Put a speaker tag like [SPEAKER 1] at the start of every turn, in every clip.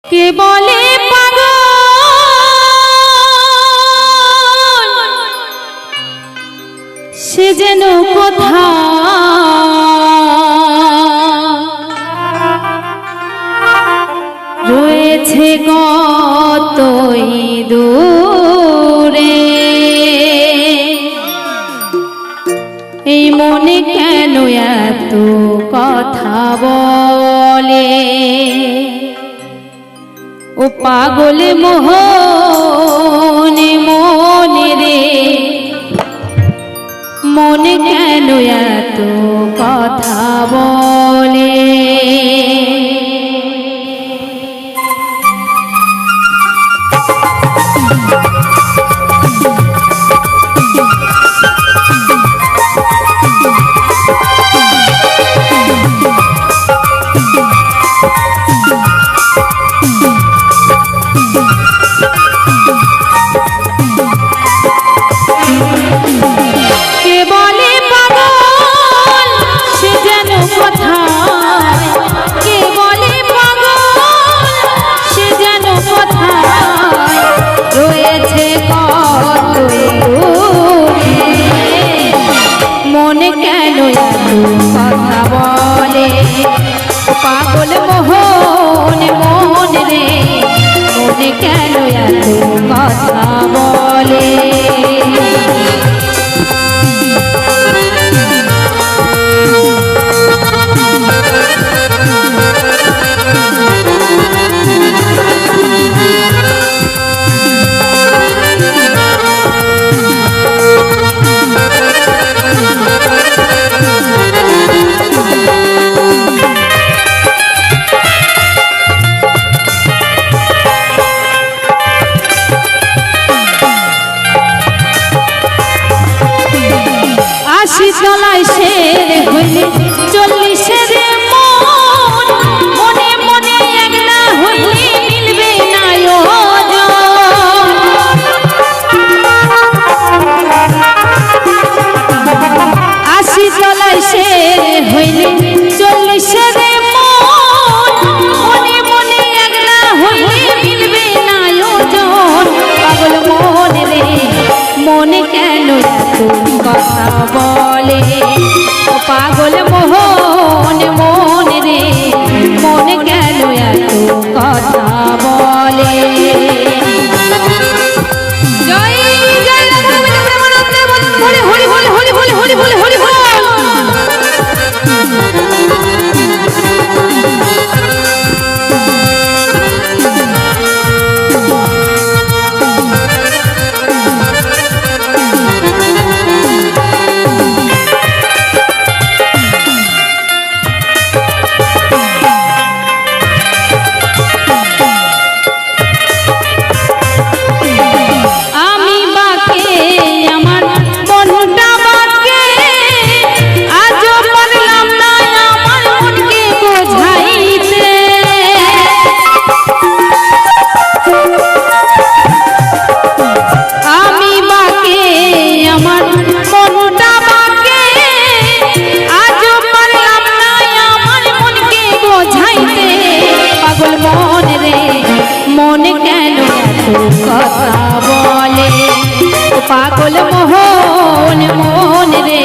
[SPEAKER 1] কে বলে পাগল সে যেন কোথা রয়েছে কতই দূরে। এই মনে কেন এত কথা বলে, ও পাগল মোহনে মনে রে, মনে কেন এত কথা বলে। মনে কেন এত কথা বলে, পাগল মোহন মন রে, মনে কেন এত কথা বলে। তলায় শের হইলে চল্লিশের মন, মনে মনে একলা হইলে মিলবে না আশি তলায় শের হইলে চল্লিশের মন, মনে মনে একলা হইলে মিলবে না পাগল মন রে, মনে কেন এত কথা বলে, ও পাগল মোহন মন রে, মনে কেন এত কথা বলে। জয় জয় হরি হরি হরি হরি হরি হরি হরি হরি হরি। মনে কেন এত কথা বলে, ও পাগল মোহন মন রে,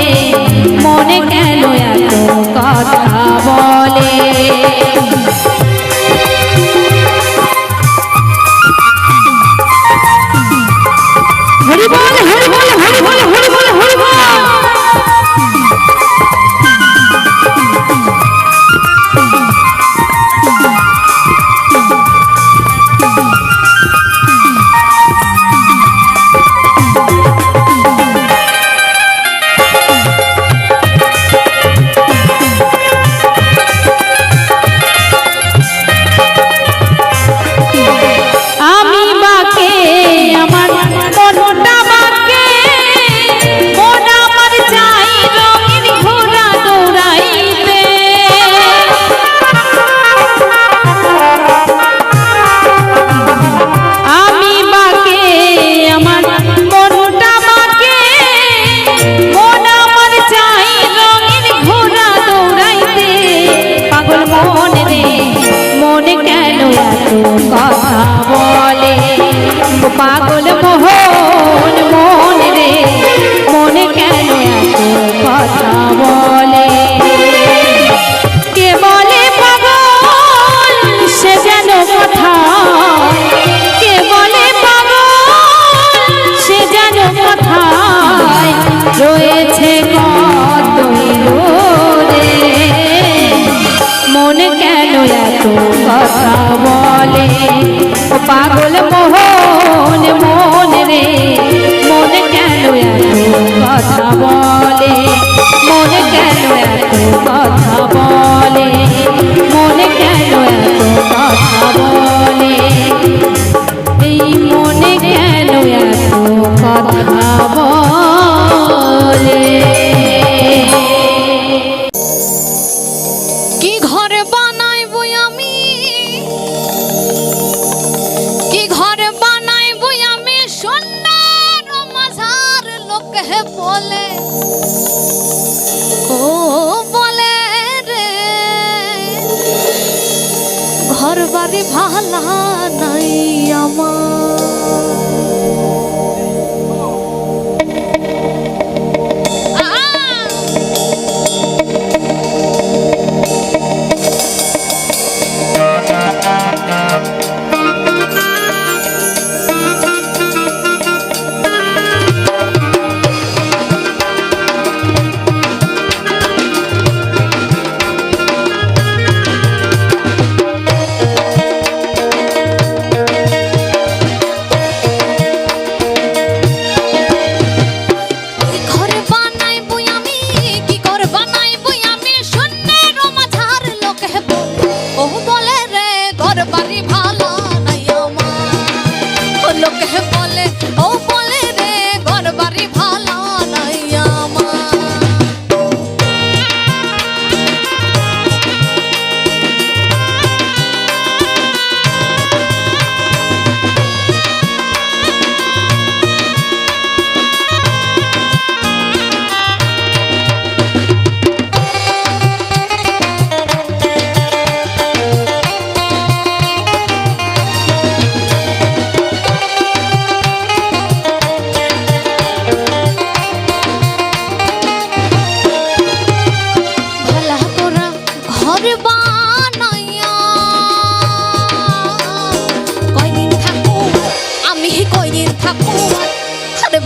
[SPEAKER 1] মনে কেন এত কথা বলে। হরি বল হরি বল হরি বল হরি বল হরি বল। পাগল মোহন মন রে মন কেন এত কথা বলে মন কেন এত কথা বলে মন কেন এত কথা বলে এই মনে কেন এত কথা বলে
[SPEAKER 2] কি ঘর বানাইবো আমি কি ঘর বানাইবো আমি সোনার মাঝার লোকে বলে ও বলে রে ঘর বাড়ি ভালা নাই আমার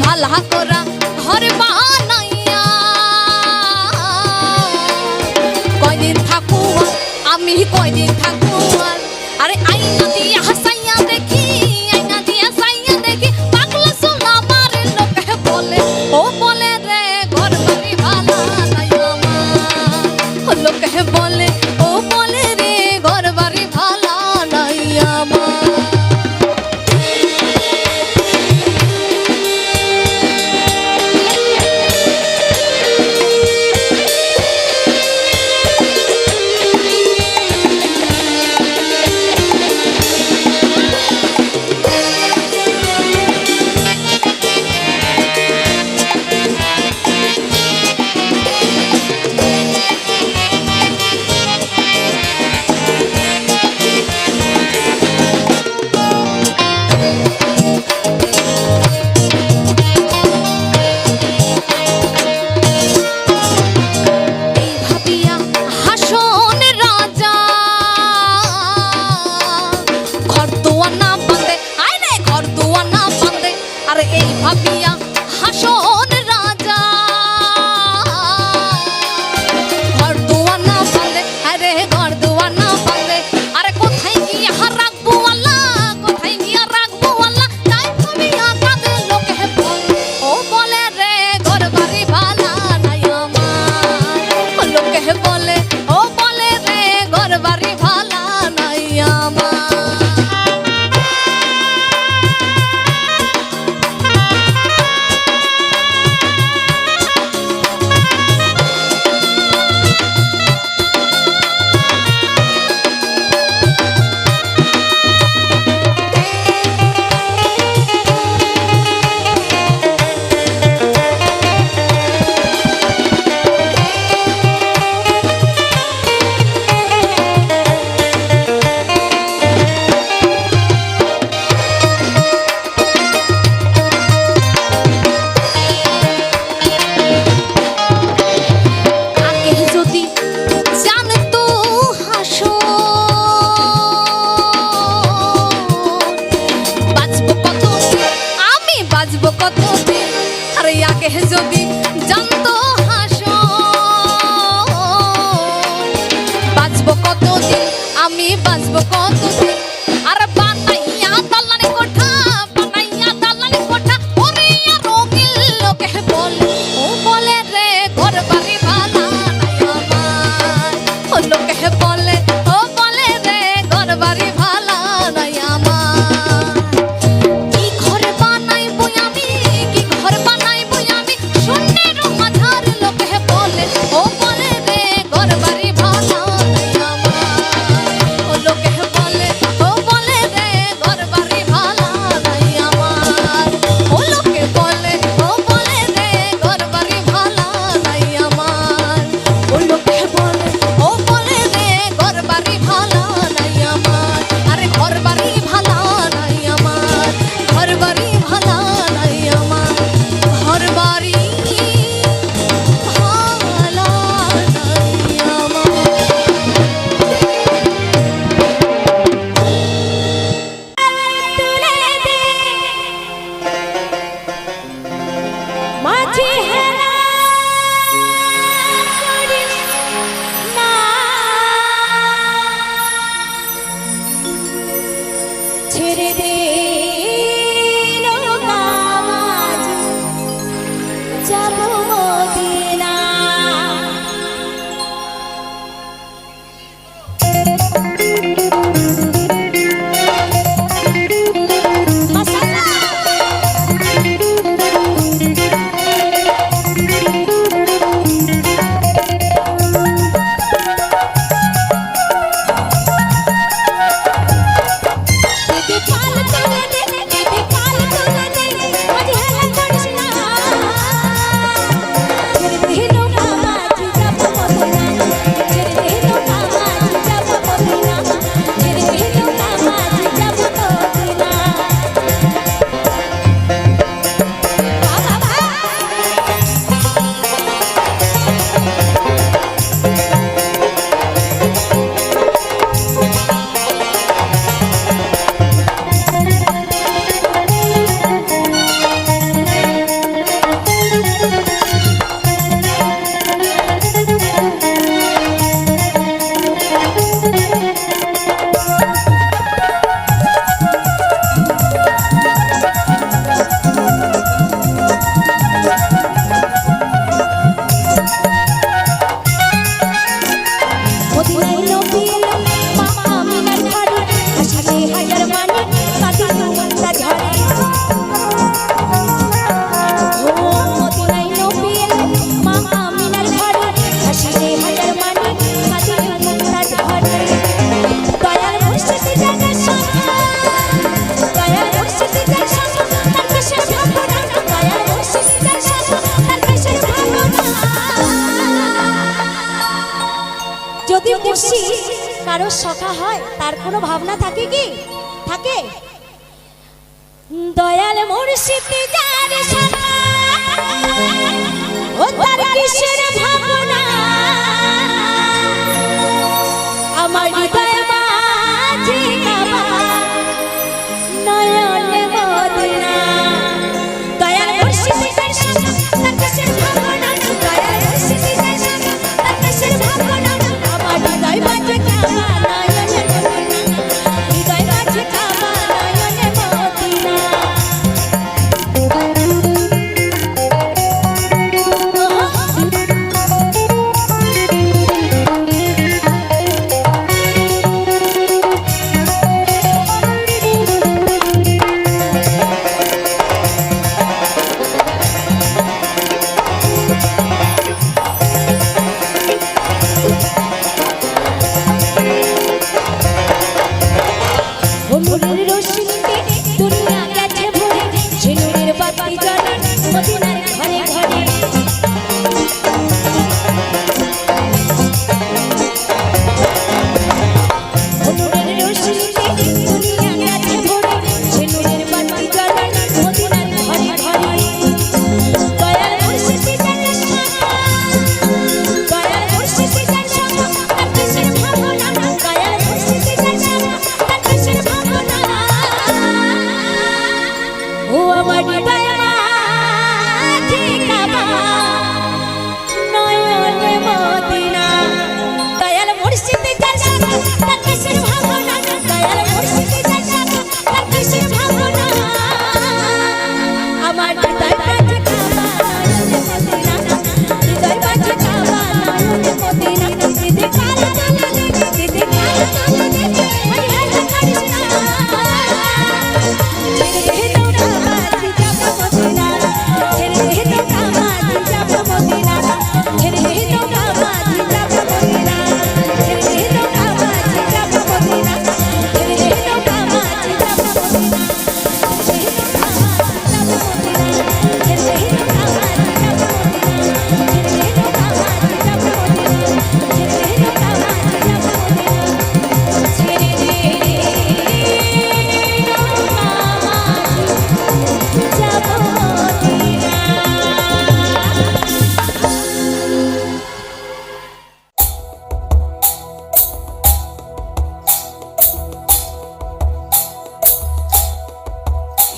[SPEAKER 2] ভালা করা ঘর বানাইয়া কয়দিন থাকু আমি কয়দিন থাকু আরে আইনা দিয়া হাসাইয়া দেখি আইনা দিয়া সাইয়া দেখি পাগলা সোনা মারে লোকে বলে ও বলে রে ঘর বাড়ি ভালা নাই আমার লোকে বলে ও বলে রে ঘর বাড়ি ভালা নাই আমার ভাবিয়া হাসন রাজা ঘর দুয়া না বাঁধে আরে ঘর দুয়া না বাঁধে আরে কোথায় গিয়া রাখবো আল্লাহ কোথায় গিয়া রাখবো আল্লাহ তাই ভাবিয়া কাঁদে লোকে বলে ও বলে রে ঘর বাড়ি ভালা নাই আমার লোকে বলে ও বলে রে ঘর বাড়ি ভালা নাই আমার যদি জানতো হাসো বাঁচবো কতদিন আমি বাঁচবো কতদিন আর বানাইয়া ছেড়ে দে নৌকা মাঝি যাব মদিনা। যদি খুশি কারো সখা হয় তার কোনো ভাবনা থাকে কি? থাকে? দয়াল মুর্শিদ যার সখা ও তার কিসের ভাবনা? আমার হৃদয় মাঝে কাবা নয়নে মদিনা। দয়াল মুর্শিদ যার সখা তার কিসের ভাবনা? দয়াল মুর্শিদ যার সখা তার কিসের ভাবনা? আমার হৃদয় মাঝে কাবা নয়নে মদিনা। হৃদয় মাঝে কাবা নয়নে মদিনা। নূরের রোশনীতে দুনিয়া গেছে ভরে, সে নূরের বাতি জ্বলে মদিনার ঘরে ঘরে। নূরের রোশনীতে দুনিয়া গেছে ভরে, সে নূরের বাতি জ্বলে মদিনার ঘরে ঘরে। দয়াল মুর্শিদ যার সখা, দয়াল মুর্শিদ যার সখা তার কিসের ভাবনা? দয়াল মুর্শিদ যার সখা তার কিসের ভাবনা? ও আমার হৃদয় মাঝে কাবা নয়নে মদিনা। দয়াল মুর্শিদ যার সখা তার কিসের ভাবনা? দয়াল মুর্শিদ যার সখা তার কিসের ভাবনা? আমার হৃদয় মাঝে কাবা নয়নে মদিনা। হৃদয় মাঝে কাবা নয়নে মদিনা। দিদি কালা কালা দেখে, দিদি কালা কালা দেখে হরি হরি কৃষ্ণ। ছেড়ে দে নৌকা মাঝি যাব মদিনা। ছেড়ে দে নৌকা মাঝি যাব মদিনা। ছেড়ে দে নৌকা মাঝি যাব মদিনা। ছেড়ে দে নৌকা মাঝি যাব মদিনা। ছেড়ে দে নৌকা মাঝি যাব মদিনা। ছেড়ে দে নৌকা মাঝি যাব মদিনা। ছেড়ে দে নৌকা মাঝি যাব মদিনা। ছেড়ে দে নৌকা মাঝি যাব মদিনা। ছেড়ে দে নৌকা মাঝি যাব মদিনা। ছেড়ে দে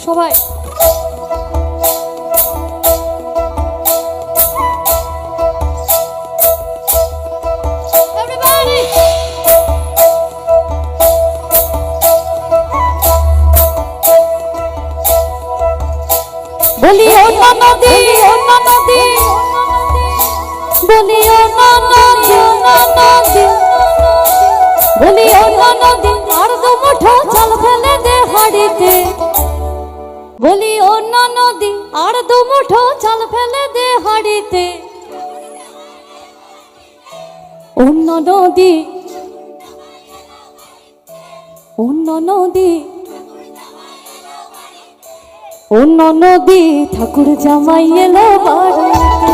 [SPEAKER 2] সবাই Everybody!
[SPEAKER 1] বলি ও ননদী ও ননদী বলি ও ননদী ননদী বলি ও ননদী আর দু মুঠো চাল ফেলে দে হাড়িতে বলি ও ননদী আর দু মুঠো চাল ফেলে দে হাড়িতে ও ননদী ও ননদী ও ননদী ঠাকুর জামাই এলো বাড়িতে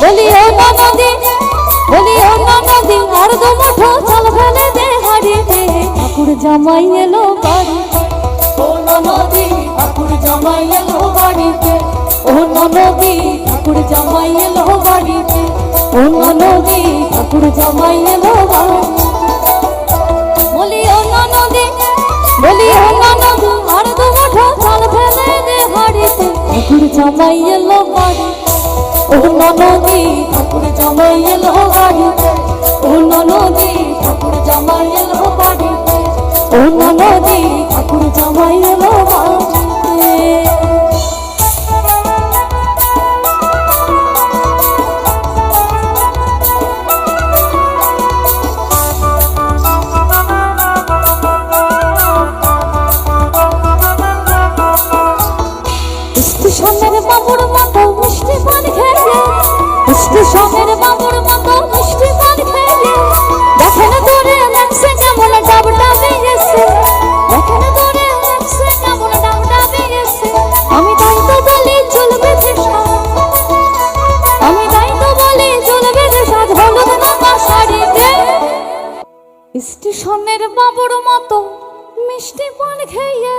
[SPEAKER 1] বলি ও ননদী বলি ও ননদী আর দু মুঠো চাল ফেলে দে হাড়িতে ঠাকুর জামাই এলো বাড়িতে ও ননদী ঠাকুর জামাই এলো বাড়িতে ও ননদী ঠাকুর জামাই এলো বাড়িতে ও ননদী ঠাকুর জামাই এলো বাড়িতে বলি ও ননদী বলি ও ননদী আর দু মুঠো চাল ফেলে দে হাড়িতে ঠাকুর জামাই এলো বাড়িতে ও ননদী ঠাকুর জামাই এলো বাড়িতে ও ননদী ঠাকুর জামাই এলো বাড়িতে ও ননদী ঠাকুর জামাই এলো বাড়িতে স্টেশনের বাবুর মতো মিষ্টি পান খেলে স্টেশনের বাবুর মতো মিষ্টি পান খেলে দেখেন তোরে লাগছে কেমন ডাবটা বেগেছে দেখেন তোরে লাগছে কেমন ডাবটা বেগেছে আমি তাই তো বলি চলবে যে আমি তাই তো বলি চলবে যে সাজ হলুদ নাকা শাড়িতে স্টেশনের বাবুর মতো মিষ্টি পান খেয়ে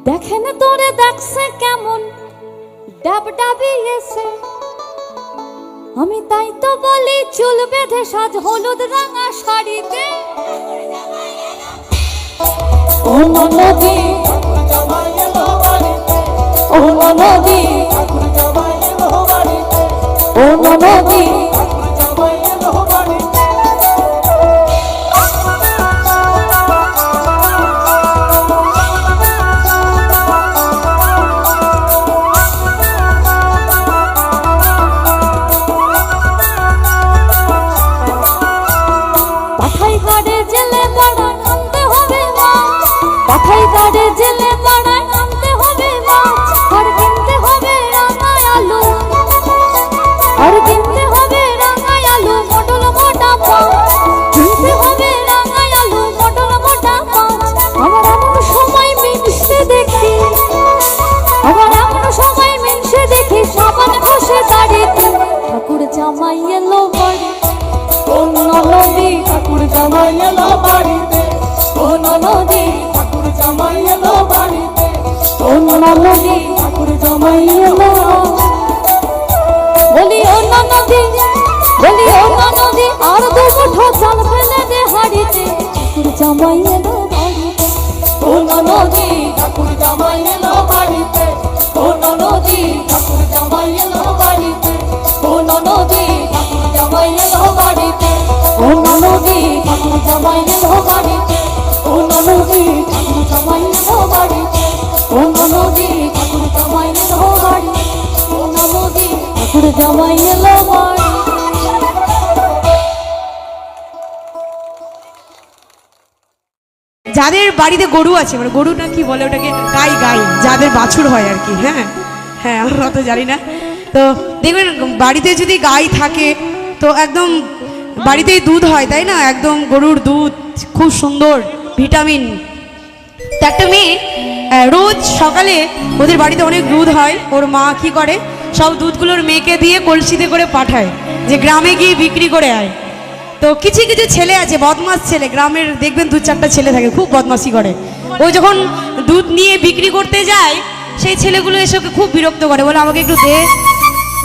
[SPEAKER 1] দেখেন তোরে দেখছে কেমন ডাবডাবি এসে আমি তাই তো বলি চুল বেঁধে সাজ হলুদ রাঙা শাড়িতে ও ননদী ঠাকুর জামাই এলো বাড়িতে ও ননদী ঠাকুর জামাই এলো বাড়িতে ও ননদী ঠাকুর জামাই এলো বাড়িতে পাঠাই গাড়ে জেলে পাড়ায় আনতে হবে মাছ আর কিনতে হবে রাঙায় আলু আর কিনতে হবে রাঙায় আলু মটর মোটা মাছ কিনতে হবে রাঙায় আলু মটর মোটা মাছ আমার এমন সময় মিনসে দেখি আমার এমন সময় মিনসে দেখি সাবান ঘষে দাঁড়িতে ঠাকুর জামাই এলো বাড়ি ও ননদী ঠাকুর জামাই এলো বাড়িতে ও ননদী ঠাকুর জামাই এলো বাড়িতে ও ননদী ঠাকুর জামাই এলো বলি ও ননদী বলি ও ননদী আর দু মুঠো চাল ফেলে দে হাড়িতে ঠাকুর জামাই এলো বাড়িতে ও ননদী ঠাকুর জামাই এলো বাড়িতে ও ননদী ঠাকুর জামাই এলো বাড়িতে ও ননদী ঠাকুর জামাই এলো বাড়িতে ও ননদী ঠাকুর জামাই এলো বাড়িতে ও ননদী ঠাকুর জামাই এলো বাড়িতে ও ননদী ঠাকুর জামাই এলো বাড়িতে ও ননদী ঠাকুর জামাই এলো বাড়ি
[SPEAKER 3] যাদের বাড়িতে গরু আছে মানে গরু না কি বলে ওটাকে গাই গাই যাদের বাছুর হয় আর কি হ্যাঁ হ্যাঁ আমরা তো জানি না তো দেখবেন বাড়িতে যদি গাই থাকে তো একদম বাড়িতেই দুধ হয় তাই না একদম গরুর দুধ খুব সুন্দর ভিটামিন তো একটা মেয়ে রোজ সকালে ওদের বাড়িতে অনেক দুধ হয় ওর মা কি করে সব দুধগুলোর মেয়েকে দিয়ে কলসিতে করে পাঠায় যে গ্রামে গিয়ে বিক্রি করে আয় তো কিছু কিছু ছেলে আছে বদমাস ছেলে গ্রামের দেখবেন দু চারটা ছেলে থাকে খুব বদমাশি করে ও যখন দুধ নিয়ে বিক্রি করতে যায় সেই ছেলেগুলো এসে ওকে খুব বিরক্ত করে বলে আমাকে একটু দে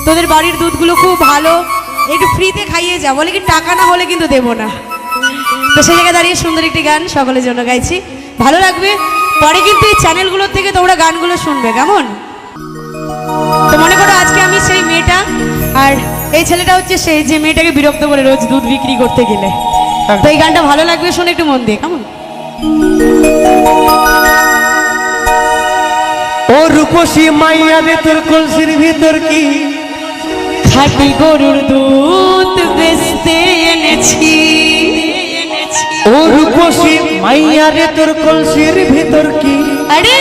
[SPEAKER 3] তোদের বাড়ির দুধগুলো খুব ভালো একটু ফ্রিতে খাইয়ে যা বলে কি টাকা না হলে কিন্তু দেবো না তো সেই জায়গায় দাঁড়িয়ে সুন্দর একটি গান সকলের জন্য গাইছি ভালো লাগবে পরে কিন্তু এই চ্যানেলগুলোর থেকে তোমরা গানগুলো শুনবে কেমন তো মনে করো আজকে আমি সেই মেয়েটা আর এই ছেলেটা হচ্ছে সেই যে মেয়েটাকে বিরক্ত করে রোজ দুধ বিক্রি করতে গেলে তো এই গানটা ভালো লাগবে শুনে একটু মন দিয়ে কেমন
[SPEAKER 4] ও রূপসী রূপসী মাইয়া রে তোর কলসির ভিতর কি
[SPEAKER 3] খাঁটি গরুর দুধ বেচতে এনেছি।
[SPEAKER 4] ও রূপসী মাইয়া রে তোর কলসির ভিতর কি
[SPEAKER 3] আরে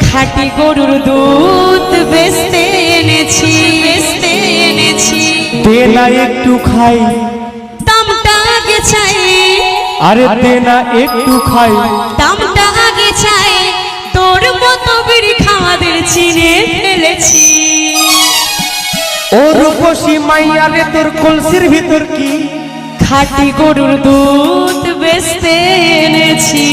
[SPEAKER 3] খাঁটি গরুর দুধ বেচতে এনেছি, বেচতে এনেছি।
[SPEAKER 4] দে না একটু খাই,
[SPEAKER 3] দামটা আগে চাই,
[SPEAKER 4] আরে দে না একটু খাই।
[SPEAKER 3] দামটা আগে চাই, তোর মতো বিড়ি খাওয়াদের চিনে ফেলেছি।
[SPEAKER 4] ও রূপসী মাইয়া রে তোর কলসির ভিতর কি
[SPEAKER 3] খাঁটি গরুর দুধ বেচতে এনেছি।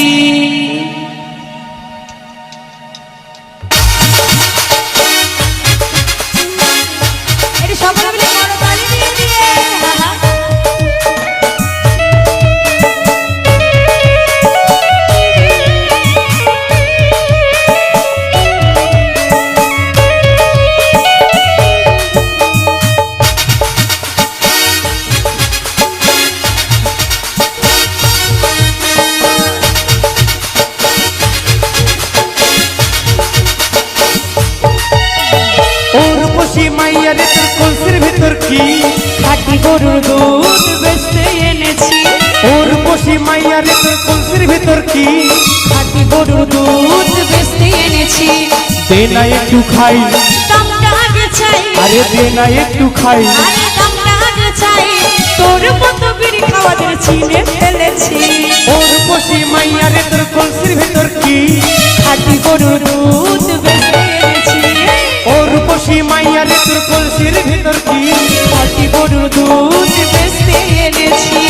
[SPEAKER 3] সকলে মিলে করতালি দিয়ে দিয়ে
[SPEAKER 4] মাইয়া রে তোর কলসির ভিতর কি
[SPEAKER 3] খাঁটি গরুর দুধ বেচতে এনেছি।
[SPEAKER 4] ও রূপসী মাইয়া রে তোর কলসির ভিতর কি
[SPEAKER 3] খাঁটি গরুর দুধ বেচতে এনেছি।
[SPEAKER 4] দে না একটু খাই,
[SPEAKER 3] দামটা আগে চাই,
[SPEAKER 4] আরে দে না একটু খাই।
[SPEAKER 3] আরে দামটা আগে চাই, তোর মতো বিড়ি খাওয়াদের চিনে ফেলেছি।
[SPEAKER 4] ও রূপসী মাইয়া রে তোর কলসির ভিতর কি
[SPEAKER 3] খাঁটি গরুর দুধ বেচতে এনেছি।
[SPEAKER 4] ও রূপসী মাইয়া রে তোর কলসির ভিতর কি
[SPEAKER 3] খাঁটি গরুর দুধ বেচতে এনেছি।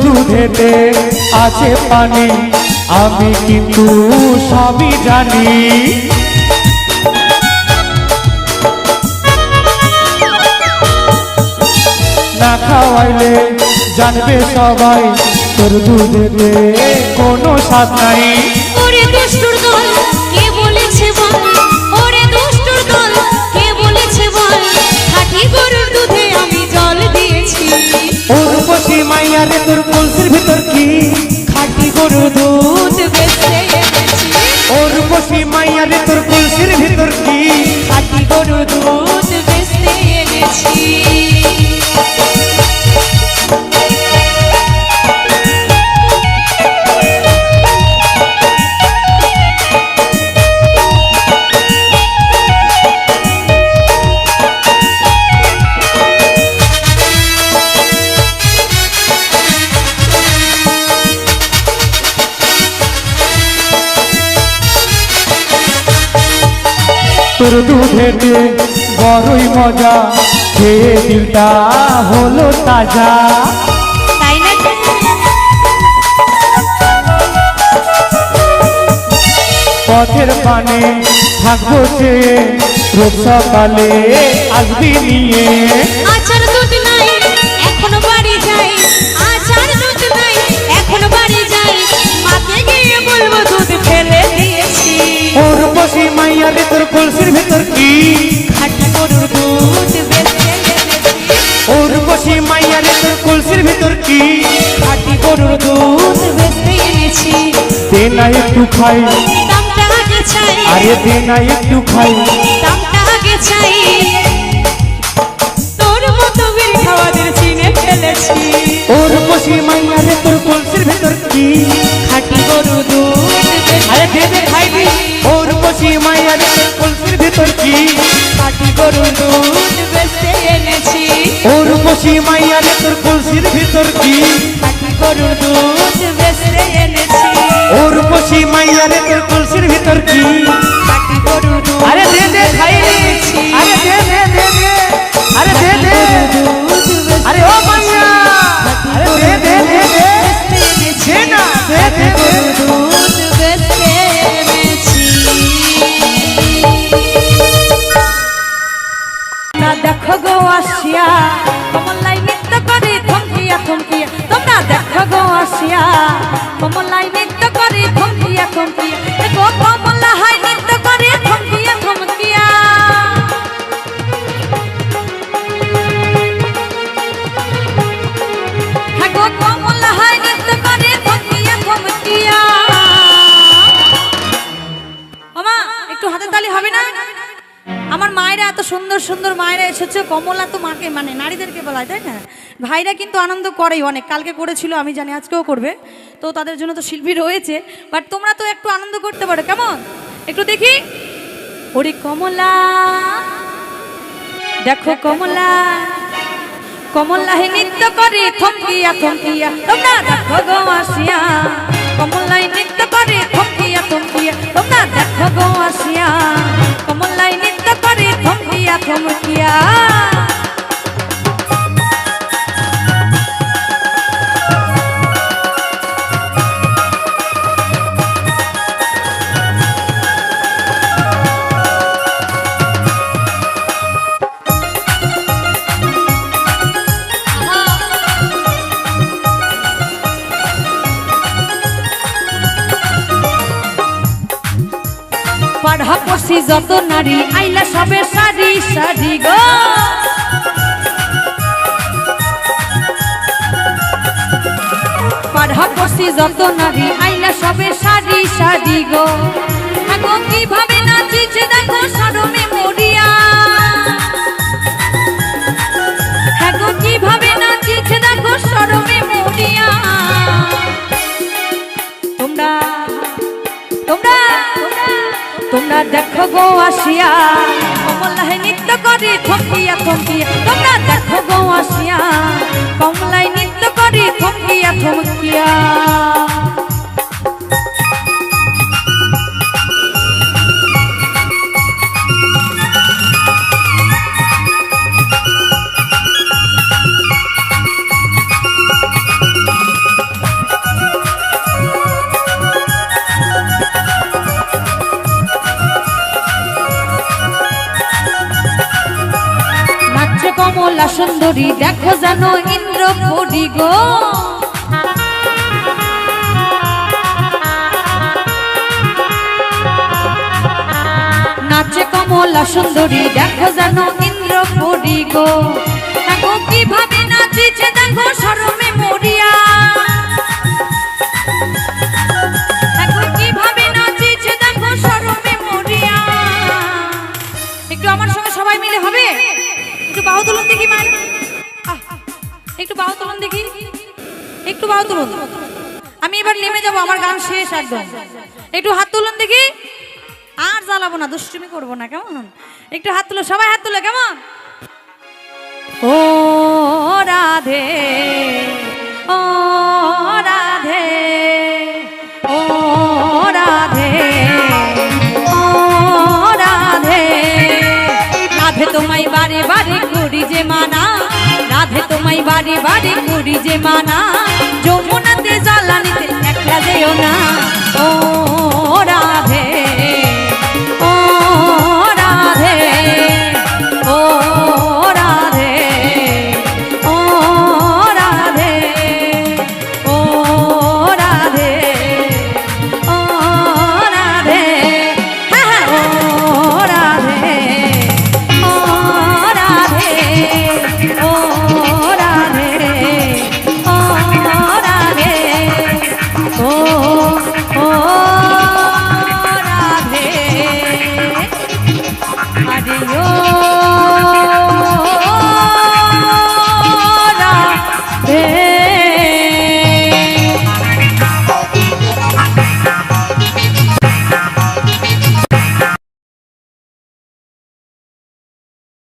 [SPEAKER 4] দুধেতে আছে পানি, আমি কিন্তু সবই জানি। না খাওয়াইলে জানবে সবাই তোর দুধেতে কোনো স্বাদ নাই।
[SPEAKER 3] ওরে দুষ্টুর দল কে বলেছে বল, ওরে দুষ্টুর দল কে বলেছে বল, খাঁটি গরুর দুধে আমি জল দিয়েছি।
[SPEAKER 4] ও রূপসী মাইয়া রে তোর কলসির ভিতর কি
[SPEAKER 3] খাঁটি গরুর দুধ বেচতে এনেছি।
[SPEAKER 4] ও রূপসী মাইয়া রে তোর কলসির ভিতর কি
[SPEAKER 3] খাঁটি গরুর দুধ বেচতে এনেছি।
[SPEAKER 4] তোর দুধেতে বড়ই মজা, খেয়ে দিলটা হলো তাজা।
[SPEAKER 3] তাই না?
[SPEAKER 4] পথের পানে থাকবো চেয়ে রোজ সকালে আসবি নিয়ে।
[SPEAKER 3] আচার দুধ নাই এখন বাড়ি যাই, আচার দুধ নাই এখন বাড়ি যাই, মাকে গিয়ে বলবো দুধ ফেলে দিয়েছি।
[SPEAKER 4] ও রূপসী মাইয়া রে তোর কলসির ভিতর কি
[SPEAKER 3] খাঁটি গরুর দুধ বেচতে এনেছি।
[SPEAKER 4] ও রূপসী মাইয়া রে তোর কলসির ভিতর কি
[SPEAKER 3] খাঁটি গরুর দুধ বেচতে এনেছি।
[SPEAKER 4] দে না একটু খাই,
[SPEAKER 3] দামটা আগে চাই,
[SPEAKER 4] আরে দে না একটু খাই।
[SPEAKER 3] দামটা আগে চাই, তোর মতো বিড়ি খাওয়াদের চিনে ফেলেছি।
[SPEAKER 4] ও রূপসী মাইয়া রে তোর কলসির ভিতর কি
[SPEAKER 3] খাঁটি গরুর দুধ বেচতে
[SPEAKER 4] আরে দে দে খাইবি। ও রূপসী মাইয়া রে তোর কলসির ভিতর কি
[SPEAKER 3] খাঁটি গরুর দুধ বেচতে এনেছি।
[SPEAKER 4] ও রূপসী মাইয়া রে তোর কলসির ভিতর কি
[SPEAKER 3] খাঁটি গরুর দুধ বেচতে এনেছি।
[SPEAKER 4] ও রূপসী মাইয়া রে তোর কলসির ভিতর কি
[SPEAKER 3] খাঁটি গরুর দুধ
[SPEAKER 4] আরে দে দে খাইবি। আরে দে দে দে দে আরে দে দে আরে ও মাইয়া আরে দে দে দে দে দে না দে দে দে।
[SPEAKER 3] দুধ বেচতে এনেছি।
[SPEAKER 1] আসিয়া কমলাই নৃত্য করে থমকিয়া থমকিয়া তোমরা দেখো গো আসিয়া কমলাই নৃত্য করে থমকিয়া থমকিয়া গো কমলা হাই নৃত্য করে থমকিয়া থমকিয়া হ্যাঁ গো কমলা হাই নৃত্য করে থমকিয়া থমকিয়া। মামা একটু হাতে তালি হবে না? আমার মায়েরা এত সুন্দর সুন্দর মায়েরা এসেছে, কমলা তো মাকে মানে নারীদেরকে বলা হয়, তাই না? ভাইরা কিন্তু আনন্দ করেই অনেক, কালকে করেছিল আমি জানি আজকেও করবে, তো তাদের জন্য তো শিল্পী রয়েছে, বাট তোমরা তো একটু আনন্দ করতে পারো, কেমন একটু দেখি। ওরে কমলা দেখো কমলা কমলা হে নৃত্য করে থমকিয়া থমকিয়া তোমরা দেখো গো আসিয়া কমলাই নৃত্য করে থমকিয়া থমকিয়া তোমরা দেখো গো আসিয়া কমলাই নৃত্য করে থমকিয়া থমকিয়া। পাড়া পড়ছি যত নারী আইলা সবে সারি সারি গো পাড়া পড়ছি যত নারী আইলা সবে সারি সারি গো আগো কিভাবে নাচিছে দেখো শরমে মরিয়া আগো কিভাবে নাচিছে দেখো শরমে মরিয়া। তোমরা তোমরা তোমরা দেখো গো আসিয়া কমলাই নৃত্য করে থমকিয়া থমকিয়া তোমরা দেখো গো আসিয়া কমলাই নৃত্য করে থমকিয়া থমকিয়া। কমলা সুন্দরী দেখো জানো ইন্দ্র পরি গো নাচে কমলা সুন্দরী দেখো জানো ইন্দ্র পরি গো দেখো কিভাবে নাচিছে দেখো শরমে মরিয়া দেখো কিভাবে নাচিছে দেখো শরমে মরিয়া। একটু আমার সঙ্গে সবাই মিলে হবে, একটু বাহু তুলুন দেখি মান, একটু বাহু তুলুন দেখি, একটু বাহু তুলুন। আমি এবার নেমে যাব, আমার গান শেষ একদম। একটু হাত তুলুন দেখি, আর জ্বালাবো না, দুষ্টুমি করবো না, কেমন? একটু হাত তুলো, সবাই হাত তুলো, কেমন? ও রাধে ও রাধে ও রাধে ও রাধে রাধে তোমায় বারে বারে করি যে মানা রাধে তোমায় বারে বারে করি যে মানা